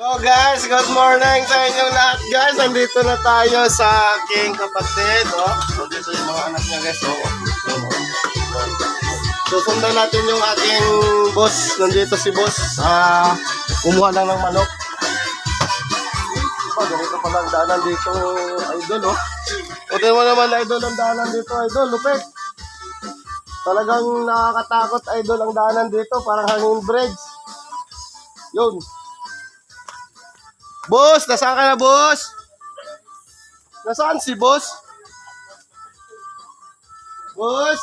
So guys, good morning sa inyong lahat guys. Nandito na tayo sa aking kapatid. Nandito yung mga anak niya guys. Susundan natin yung aking boss. Nandito si boss. Kumuha lang ng manok. Ganito pala ang daanan dito, idol. Puti mo naman idol ang daanan dito, idol. Lupit. Talagang nakakatakot idol ang daanan dito. Parang hanging bridge. Yun. Boss, nasaan ka na, boss? Nasaan si boss? Boss?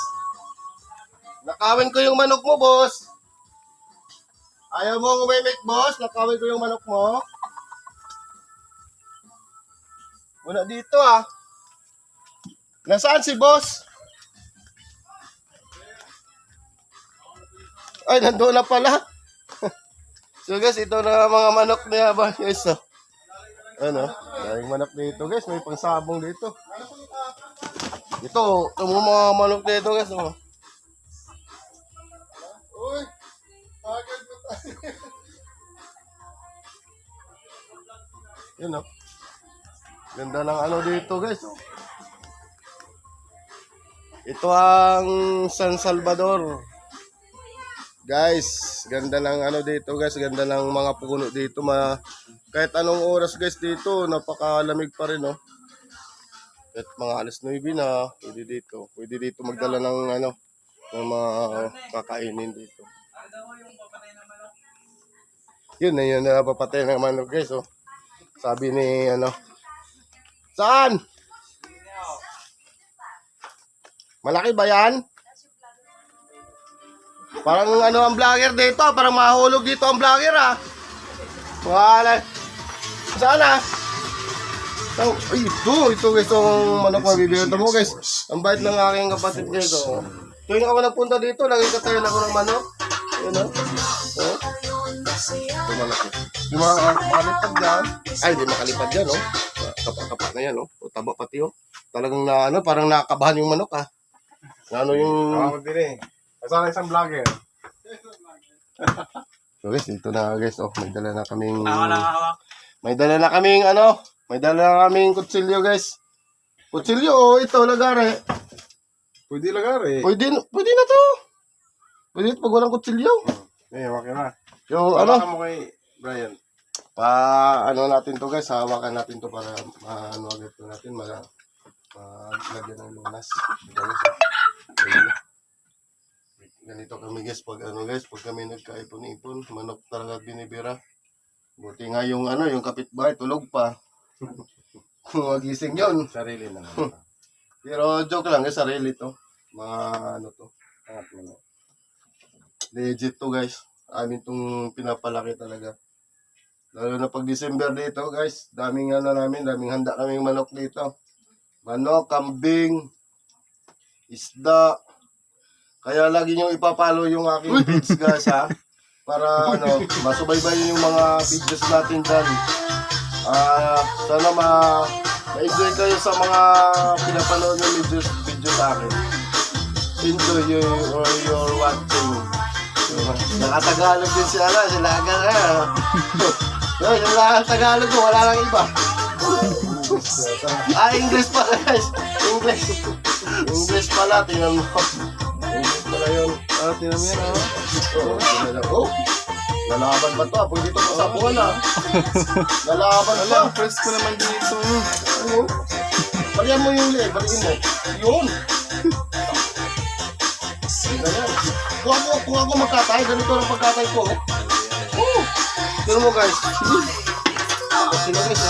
Nakawin ko yung manok mo, boss. Ayaw mo umimik, boss? Nakawin ko yung manok mo. Wala dito, Nasaan si boss? Ay, nandoon na pala. So guys, ito na mga manok niya ba, guys, Ano, daming manok dito guys, may pangsabong dito. Ito mga manok dito guys, Uy, agad mo tayo. Yun, Ganda ng ano dito guys, Ito ang San Salvador. Guys, ganda ng ano dito guys, ganda ng mga puno dito. Kahit anong oras guys dito, napakalamig pa rin, Kahit mga alas 9 na, pwede dito magdala ng ano, ng mga kakainin dito. Yun na papatay ng manok guys, Sabi ni saan? Malaki ba yan? Parang ang vlogger dito, parang mahulog dito ang vlogger, Wala. Sana. Ay, ito guys, itong manok mabibigyan mo guys. Ang bait ng aking kapatid guys, Tuwing ako napunta dito, lagi katayan ako ng manok. Yun, Ito malaki. Di makalipad yan. Ay, di makalipad yan, Kapak-kapak na yan, O taba pati, Talagang parang nakakabahan yung manok, Ano yung... Ako din, Kasama isang vlogger. So guys, dito na guys, may dala na kaming may dala na kaming kutsilyo guys. Kutsilyo, ito lagare. Pwede lagari. Pwede na to. Pwede ito pag walang kutsilyo. Okay na. Yung Hawakan mo kay Brian. Natin to guys, hawakan natin to para agad to natin lagyan ng lunas. Ito guys. Ganito kami guys pag pag kami nagkaipon-ipon, manok talaga binibira. Buti nga yung yung kapitbahay tulog pa. Kung magising yun, Sarili na. pero joke lang guys, sarili to. Mga to. Legit to guys. Amin tong pinapalaki talaga. Lalo na pag December dito guys, daming daming handa kaming manok dito. Manok, kambing, isda. Kaya lagi nyo ipapalo yung aking page guys, para masubaybayin yung mga videos natin dyan. Sana ma-enjoy kayo sa mga pinapanood ng video sa akin. Enjoy your watching. Nakatagalog din si Lagan. Yung Tagalog ko, wala lang iba. English pala guys. English pala, tingnan mo. English pala yun. Tinan mo yan, Lalaban ba to? Pwede ito pasabuhan, Lalaban pa. Alam, press ko naman dito. Balian mo yung leg, balikin mo. Yun. Ganyan. Kung ako magkatay, ganito lang pagkatay ko. Tignan mo guys. Sino guys,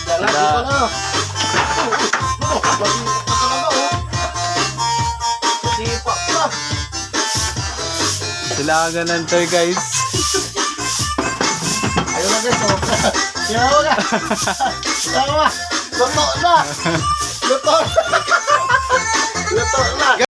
lalaki pa na. Sipa pa. Silagan ng toy guys. Ayun na guys, Siyawa ka. Siyawa. Luto na. Luto na.